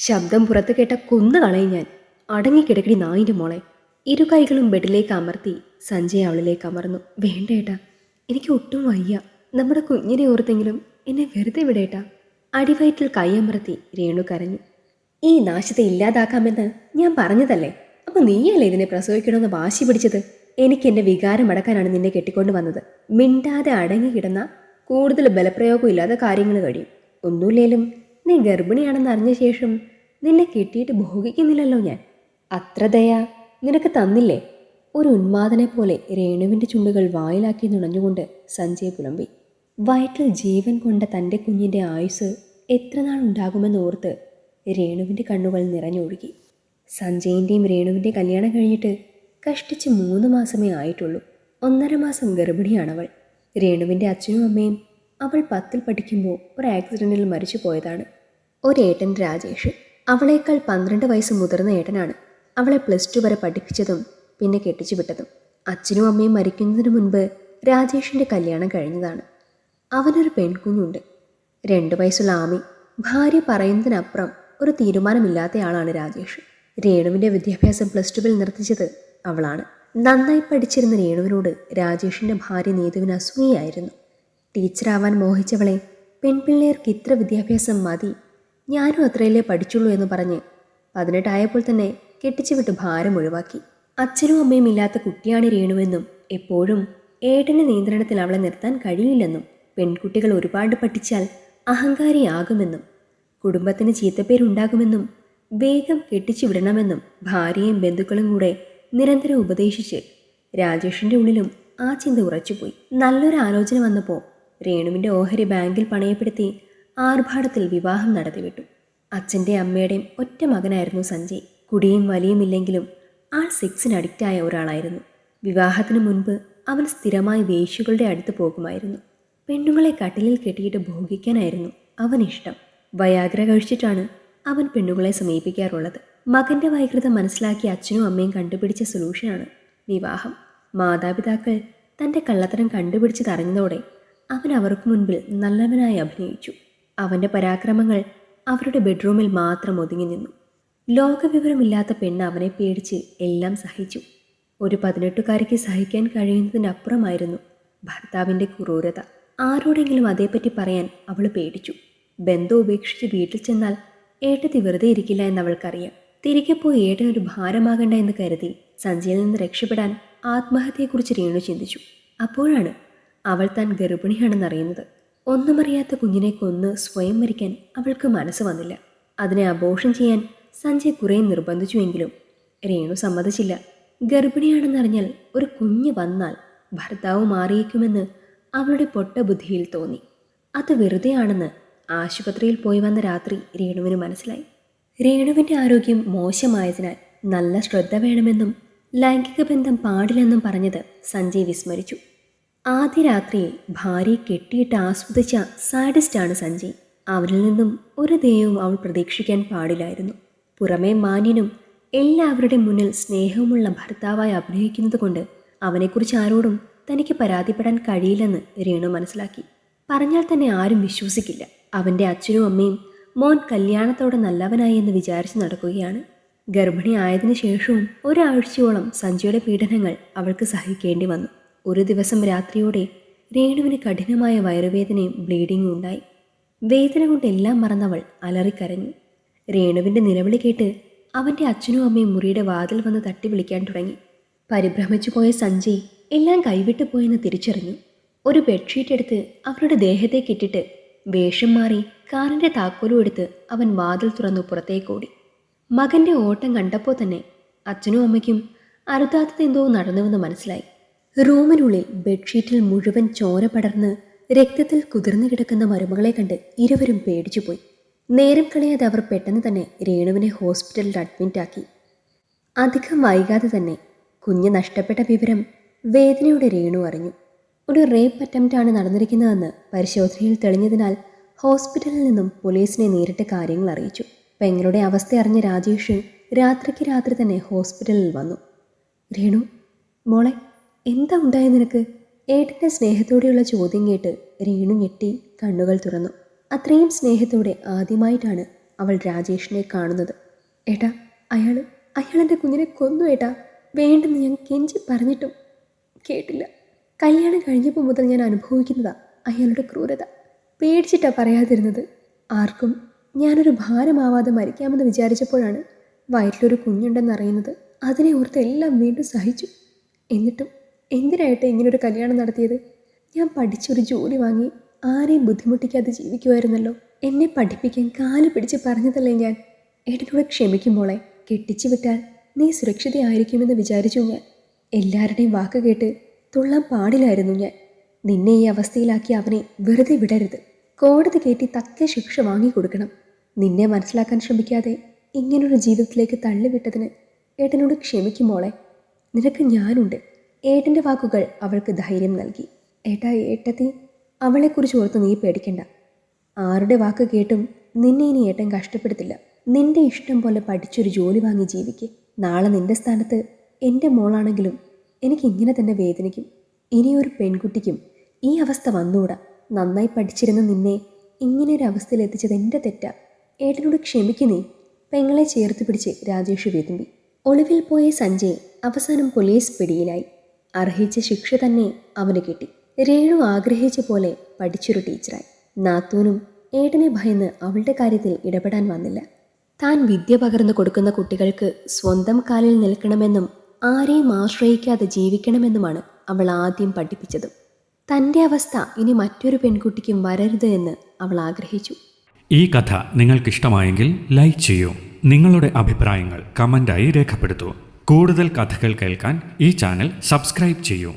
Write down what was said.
ശബ്ദം പുറത്ത് കേട്ട കൊന്നു കളയും ഞാൻ. അടങ്ങിക്കിടക്കടി നായിൻ്റെ മോളെ. ഇരു കൈകളും ബെഡിലേക്ക് അമർത്തി സഞ്ജയ് അവളിലേക്ക് അമർന്നു. വേണ്ട ഏട്ടാ, എനിക്ക് ഒട്ടും വയ്യ. നമ്മുടെ കുഞ്ഞിനെ ഓർത്തെങ്കിലും എന്നെ വെറുതെ വിടേട്ടാ. അടിവയറ്റിൽ കൈയമർത്തി രേണു കരഞ്ഞു. ഈ നാശത്തെ ഇല്ലാതാക്കാമെന്ന് ഞാൻ പറഞ്ഞതല്ലേ. അപ്പൊ നീയല്ലേ ഇതിനെ പ്രസവിക്കണമെന്ന് വാശി പിടിച്ചത്? എനിക്ക് എൻ്റെ വികാരം അടക്കാനാണ് നിന്നെ കെട്ടിക്കൊണ്ട് വന്നത്. മിണ്ടാതെ അടങ്ങിക്കിടന്ന കൂടുതൽ ബലപ്രയോഗം ഇല്ലാതെ കാര്യങ്ങൾ കഴിയും. ഒന്നുമില്ലേലും നീ ഗർഭിണിയാണെന്ന് അറിഞ്ഞ ശേഷം നിന്നെ കെട്ടിയിട്ട് ഭോഗിക്കുന്നില്ലല്ലോ ഞാൻ. അത്ര ദയ നിനക്ക് തന്നില്ലേ? ഒരു ഉന്മാദനെ പോലെ രേണുവിൻ്റെ ചുണ്ടുകൾ വായിലാക്കി നുണഞ്ഞുകൊണ്ട് സഞ്ജയ് പുലമ്പി. വയറ്റിൽ ജീവൻ കൊണ്ട തൻ്റെ കുഞ്ഞിൻ്റെ ആയുസ് എത്ര നാൾ ഉണ്ടാകുമെന്ന് ഓർത്ത് രേണുവിൻ്റെ കണ്ണുകൾ നിറഞ്ഞൊഴുകി. സഞ്ജയിൻ്റെയും രേണുവിൻ്റെയും കല്യാണം കഴിഞ്ഞിട്ട് കഷ്ടിച്ച് 3 മാസമേ ആയിട്ടുള്ളൂ. 1.5 മാസം ഗർഭിണിയാണവൾ. രേണുവിൻ്റെ അച്ഛനും അമ്മയും അവൾ 10ൽ പഠിക്കുമ്പോൾ ഒരു ആക്സിഡൻറ്റിൽ മരിച്ചു പോയതാണ്. ഒരേട്ടൻ രാജേഷ്. അവളേക്കാൾ 12 വയസ്സ് മുതിർന്ന ഏട്ടനാണ്. അവളെ +2 വരെ പഠിപ്പിച്ചതും പിന്നെ കെട്ടിച്ചു വിട്ടതും. അച്ഛനും അമ്മയും മരിക്കുന്നതിന് മുൻപ് രാജേഷിൻ്റെ കല്യാണം കഴിഞ്ഞതാണ്. അവനൊരു പെൺകുഞ്ഞുണ്ട്, 2 വയസ്സുള്ള ആമി. ഭാര്യ പറയുന്നതിനപ്പുറം ഒരു തീരുമാനമില്ലാത്തയാളാണ് രാജേഷ്. രേണുവിൻ്റെ വിദ്യാഭ്യാസം +2വിൽ നിർത്തിച്ചത് അവളാണ്. നന്നായി പഠിച്ചിരുന്ന രേണുവിനോട് രാജേഷിൻ്റെ ഭാര്യ നീതുവിന് അസൂയയായിരുന്നു. ടീച്ചറാവാൻ മോഹിച്ചവളെ പെൺപിള്ളേർക്ക് ഇത്ര വിദ്യാഭ്യാസം മതി, ഞാനും അത്രയല്ലേ പഠിച്ചുള്ളൂ എന്ന് പറഞ്ഞ് 18 ആയപ്പോൾ തന്നെ കെട്ടിച്ചുവിട്ട് ഭാരം ഒഴിവാക്കി. അച്ഛനും അമ്മയും ഇല്ലാത്ത കുട്ടിയാണ് രേണുവെന്നും എപ്പോഴും ഏട്ടൻ്റെ നിയന്ത്രണത്തിൽ അവളെ നിർത്താൻ കഴിയില്ലെന്നും പെൺകുട്ടികൾ ഒരുപാട് പഠിച്ചാൽ അഹങ്കാരിയാകുമെന്നും കുടുംബത്തിന് ചീത്തപ്പേരുണ്ടാകുമെന്നും വേഗം കെട്ടിച്ചു വിടണമെന്നും ഭാര്യയും ബന്ധുക്കളും കൂടെ നിരന്തരം ഉപദേശിച്ച് രാജേഷിൻ്റെ ഉള്ളിലും ആ ചിന്ത ഉറച്ചുപോയി. നല്ലൊരു ആലോചന വന്നപ്പോൾ രേണുവിൻ്റെ ഓഹരി ബാങ്കിൽ പണയപ്പെടുത്തി ആർഭാടത്തിൽ വിവാഹം നടത്തിവിട്ടു. അച്ഛൻ്റെ അമ്മയുടെയും ഒറ്റ മകനായിരുന്നു സഞ്ജയ്. കുടിയും വലിയുമില്ലെങ്കിലും ആൾ സെക്സിന് അഡിക്റ്റായ ഒരാളായിരുന്നു. വിവാഹത്തിന് മുൻപ് അവൻ സ്ഥിരമായി വേശ്യകളുടെ അടുത്ത് പോകുമായിരുന്നു. പെണ്ണുങ്ങളെ കട്ടിലിൽ കെട്ടിയിട്ട് ഭോഗിക്കാനായിരുന്നു അവനിഷ്ടം. വയാഗ്ര കഴിച്ചിട്ടാണ് അവൻ പെണ്ണുങ്ങളെ സമീപിക്കാറുള്ളത്. മകൻ്റെ വൈകൃതം മനസ്സിലാക്കിയ അച്ഛനും അമ്മയും കണ്ടുപിടിച്ച സൊല്യൂഷനാണ് വിവാഹം. മാതാപിതാക്കൾ തൻ്റെ കള്ളത്തരം കണ്ടുപിടിച്ചതറിഞ്ഞതോടെ അവൻ അവർക്ക് മുൻപിൽ നല്ലവനായി അഭിനയിച്ചു. അവൻ്റെ പരാക്രമങ്ങൾ അവരുടെ ബെഡ്റൂമിൽ മാത്രം ഒതുങ്ങി നിന്നു. ലോകവിവരമില്ലാത്ത പെണ്ണ് അവനെ പേടിച്ച് എല്ലാം സഹിച്ചു. ഒരു 18കാരിക്ക് സഹിക്കാൻ കഴിയുന്നതിനപ്പുറമായിരുന്നു ഭർത്താവിൻ്റെ ക്രൂരത. ആരോടെങ്കിലും അതേപ്പറ്റി പറയാൻ അവൾ പേടിച്ചു. ബന്ധം ഉപേക്ഷിച്ച് വീട്ടിൽ ചെന്നാൽ ഏട്ടത്തി വെറുതെ ഇരിക്കില്ല എന്നവൾക്കറിയാം. തിരികെ പോയി ഏട്ടനൊരു ഭാരമാകണ്ട എന്ന് കരുതി സഞ്ജയിൽ നിന്ന് രക്ഷപ്പെടാൻ ആത്മഹത്യയെക്കുറിച്ച് രേണു ചിന്തിച്ചു. അപ്പോഴാണ് അവൾ താൻ ഗർഭിണിയാണെന്നറിയുന്നത്. ഒന്നുമറിയാത്ത കുഞ്ഞിനെ കൊന്ന് സ്വയം മരിക്കാൻ അവൾക്ക് മനസ്സ് വന്നില്ല. അതിനെ അബോർഷൻ ചെയ്യാൻ സഞ്ജയ് കുറേ നിർബന്ധിച്ചുവെങ്കിലും രേണു സമ്മതിച്ചില്ല. ഗർഭിണിയാണെന്നറിഞ്ഞാൽ ഒരു കുഞ്ഞ് വന്നാൽ ഭർത്താവ് മാറിയേക്കുമെന്ന് അവളുടെ പൊട്ട ബുദ്ധിയിൽ തോന്നി. അത് വെറുതെയാണെന്ന് ആശുപത്രിയിൽ പോയി വന്ന രാത്രി രേണുവിന് മനസ്സിലായി. രേണുവിൻ്റെ ആരോഗ്യം മോശമായതിനാൽ നല്ല ശ്രദ്ധ വേണമെന്നും ലൈംഗിക ബന്ധം പാടില്ലെന്നും പറഞ്ഞത് സഞ്ജയ് വിസ്മരിച്ചു. ആദ്യ രാത്രിയിൽ ഭാര്യയെ കെട്ടിയിട്ട് ആസ്വദിച്ച സാഡിസ്റ്റാണ് സഞ്ജയ്. അവരിൽ നിന്നും ഒരു ദയവും അവൾ പ്രതീക്ഷിക്കാൻ പാടില്ലായിരുന്നു. പുറമേ മാന്യനും എല്ലാവരുടെ മുന്നിൽ സ്നേഹവുമുള്ള ഭർത്താവായി അഭിനയിക്കുന്നത് കൊണ്ട് അവനെക്കുറിച്ച് ആരോടും തനിക്ക് പരാതിപ്പെടാൻ കഴിയില്ലെന്ന് രേണു മനസ്സിലാക്കി. പറഞ്ഞാൽ തന്നെ ആരും വിശ്വസിക്കില്ല. അവൻ്റെ അച്ഛനും അമ്മയും മോൻ കല്യാണത്തോടെ നല്ലവനായി എന്ന് വിചാരിച്ച് നടക്കുകയാണ്. ഗർഭിണി ആയതിനു ശേഷവും ഒരാഴ്ചയോളം സഞ്ജയുടെ പീഡനങ്ങൾ അവൾക്ക് സഹിക്കേണ്ടി വന്നു. ഒരു ദിവസം രാത്രിയോടെ രേണുവിന് കഠിനമായ വയറുവേദനയും ബ്ലീഡിങ്ങും ഉണ്ടായി. വേദന കൊണ്ട് എല്ലാം മറന്നവൾ അലറിക്കരഞ്ഞു. രേണുവിൻ്റെ നിലവിളി കേട്ട് അവൻ്റെ അച്ഛനും അമ്മയും മുറിയുടെ വാതിൽ വന്ന് തട്ടി വിളിക്കാൻ തുടങ്ങി. പരിഭ്രമിച്ചു പോയ സഞ്ജയ് എല്ലാം കൈവിട്ടു പോയെന്ന് തിരിച്ചറിഞ്ഞു. ഒരു ബെഡ്ഷീറ്റ് എടുത്ത് അവരുടെ ദേഹത്തേക്കിട്ടിട്ട് വേഷം മാറി കാറിൻ്റെ താക്കോലും എടുത്ത് അവൻ വാതിൽ തുറന്നു പുറത്തേക്കോടി. മകൻ്റെ ഓട്ടം കണ്ടപ്പോൾ തന്നെ അച്ഛനും അമ്മയ്ക്കും അരുതാത്തതെന്തോ നടന്നുവെന്ന് മനസ്സിലായി. റൂമിനുള്ളിൽ ബെഡ്ഷീറ്റിൽ മുഴുവൻ ചോര പടർന്ന് രക്തത്തിൽ കുതിർന്നു കിടക്കുന്ന മരുമകളെ കണ്ട് ഇരുവരും പേടിച്ചുപോയി. നേരം കളയാതെ അവർ പെട്ടെന്ന് തന്നെ രേണുവിനെ ഹോസ്പിറ്റലിൽ അഡ്മിറ്റാക്കി. അധികം വൈകാതെ തന്നെ കുഞ്ഞ് നഷ്ടപ്പെട്ട വിവരം വേദനയോടെ രേണു അറിഞ്ഞു. ഒരു റേപ്പ് അറ്റംപ്റ്റാണ് നടന്നിരിക്കുന്നതെന്ന് പരിശോധനയിൽ തെളിഞ്ഞതിനാൽ ഹോസ്പിറ്റലിൽ നിന്നും പോലീസിനെ നേരിട്ട് കാര്യങ്ങൾ അറിയിച്ചു. പെങ്ങളുടെ അവസ്ഥ അറിഞ്ഞ രാജേഷ് രാത്രിക്ക് രാത്രി തന്നെ ഹോസ്പിറ്റലിൽ വന്നു. രേണു മോളെ, എന്താ ഉണ്ടായ നിനക്ക്? ഏട്ടൻ്റെ സ്നേഹത്തോടെയുള്ള ചോദ്യം കേട്ട് രേണു ഞെട്ടി കണ്ണുകൾ തുറന്നു. അത്രയും സ്നേഹത്തോടെ ആദ്യമായിട്ടാണ് അവൾ രാജേഷിനെ കാണുന്നത്. ഏട്ടാ, അയാൾ എൻ്റെ കുഞ്ഞിനെ കൊന്നു ഏട്ടാ, വേണ്ടെന്ന് ഞാൻ കെഞ്ചി പറഞ്ഞിട്ടും കേട്ടില്ല. കല്യാണം കഴിഞ്ഞപ്പോൾ മുതൽ ഞാൻ അനുഭവിക്കുന്നതാ അയാളുടെ ക്രൂരത. പേടിച്ചിട്ടാ പറയാതിരുന്നത്. ആർക്കും ഞാനൊരു ഭാരമാവാതെ മരിക്കാമെന്ന് വിചാരിച്ചപ്പോഴാണ് വയറ്റിലൊരു കുഞ്ഞുണ്ടെന്നറിയുന്നത്. അതിനെ ഓർത്ത് എല്ലാം വീണ്ടും സഹിച്ചു. എന്നിട്ടും എന്തിനായിട്ട് ഇങ്ങനൊരു കല്യാണം നടത്തിയത്? ഞാൻ പഠിച്ചൊരു ജോലി വാങ്ങി ആരെയും ബുദ്ധിമുട്ടിക്കാതെ ജീവിക്കുമായിരുന്നല്ലോ. എന്നെ പഠിപ്പിക്കാൻ കാല് പിടിച്ച് പറഞ്ഞതല്ലേ ഞാൻ. ഏട്ടനോട് ക്ഷമിക്കുമ്പോളെ, കെട്ടിച്ചു വിട്ടാൽ നീ സുരക്ഷിതയായിരിക്കുമെന്ന് വിചാരിച്ചു ഞാൻ. എല്ലാവരുടെയും വാക്ക് കേട്ട് തുള്ളാൻ പാടില്ലായിരുന്നു ഞാൻ. നിന്നെ ഈ അവസ്ഥയിലാക്കി അവനെ വെറുതെ വിടരുത്. കോടതി കയറ്റി തക്ക ശിക്ഷ വാങ്ങിക്കൊടുക്കണം. നിന്നെ മനസ്സിലാക്കാൻ ശ്രമിക്കാതെ ഇങ്ങനൊരു ജീവിതത്തിലേക്ക് തള്ളിവിട്ടതിന് ഏട്ടനോട് ക്ഷമിക്കുമോളെ. നിനക്ക് ഞാനുണ്ട്. ഏട്ടൻ്റെ വാക്കുകൾ അവൾക്ക് ധൈര്യം നൽകി. ഏട്ടാ, ഏട്ടത്തി, അവളെക്കുറിച്ച് ഓർത്ത് നീ പേടിക്കണ്ട. ആരുടെ വാക്ക് കേട്ടും നിന്നെ ഇനി ഏട്ടൻ കഷ്ടപ്പെടുത്തില്ല. നിന്റെ ഇഷ്ടം പോലെ പഠിച്ചൊരു ജോലി വാങ്ങി ജീവിക്ക്. നാളെ നിന്റെ സ്ഥാനത്ത് എൻ്റെ മോളാണെങ്കിലും എനിക്ക് ഇങ്ങനെ തന്നെ വേദനിക്കും. ഇനിയൊരു പെൺകുട്ടിക്കും ഈ അവസ്ഥ വന്നുകൂടാ. നന്നായി പഠിച്ചിരുന്ന നിന്നെ ഇങ്ങനെയൊരു അവസ്ഥയിൽ എത്തിച്ചത് എൻ്റെ തെറ്റാ. ഏട്ടനോട് ക്ഷമിക്കുന്നേ. പെങ്ങളെ ചേർത്ത് പിടിച്ച് രാജേഷ് വിതുമ്പി. ഒളിവിൽ പോയ സഞ്ജയ് അവസാനം പോലീസ് പിടിയിലായി. അർഹിച്ച ശിക്ഷ തന്നെ അവന് കിട്ടി. രേണു ആഗ്രഹിച്ച പോലെ പഠിച്ചൊരു ടീച്ചറായി. നാത്തൂനും ഏട്ടനെ ഭയന്ന് അവളുടെ കാര്യത്തിൽ ഇടപെടാൻ വന്നില്ല. താൻ വിദ്യ പകർന്നു കൊടുക്കുന്ന കുട്ടികൾക്ക് സ്വന്തം കാലിൽ നിൽക്കണമെന്നും ആരെയും ആശ്രയിക്കാതെ ജീവിക്കണമെന്നുമാണ് അവൾ ആദ്യം പഠിപ്പിച്ചത്. തൻ്റെ അവസ്ഥ ഇനി മറ്റൊരു പെൺകുട്ടിക്കും വരരുത് എന്ന് അവൾ ആഗ്രഹിച്ചു. ഈ കഥ നിങ്ങൾക്കിഷ്ടമായെങ്കിൽ ലൈക്ക് ചെയ്യൂ. നിങ്ങളുടെ അഭിപ്രായങ്ങൾ കമൻ്റായി രേഖപ്പെടുത്തൂ. കൂടുതൽ കഥകൾ കേൾക്കാൻ ഈ ചാനൽ സബ്സ്ക്രൈബ് ചെയ്യൂ.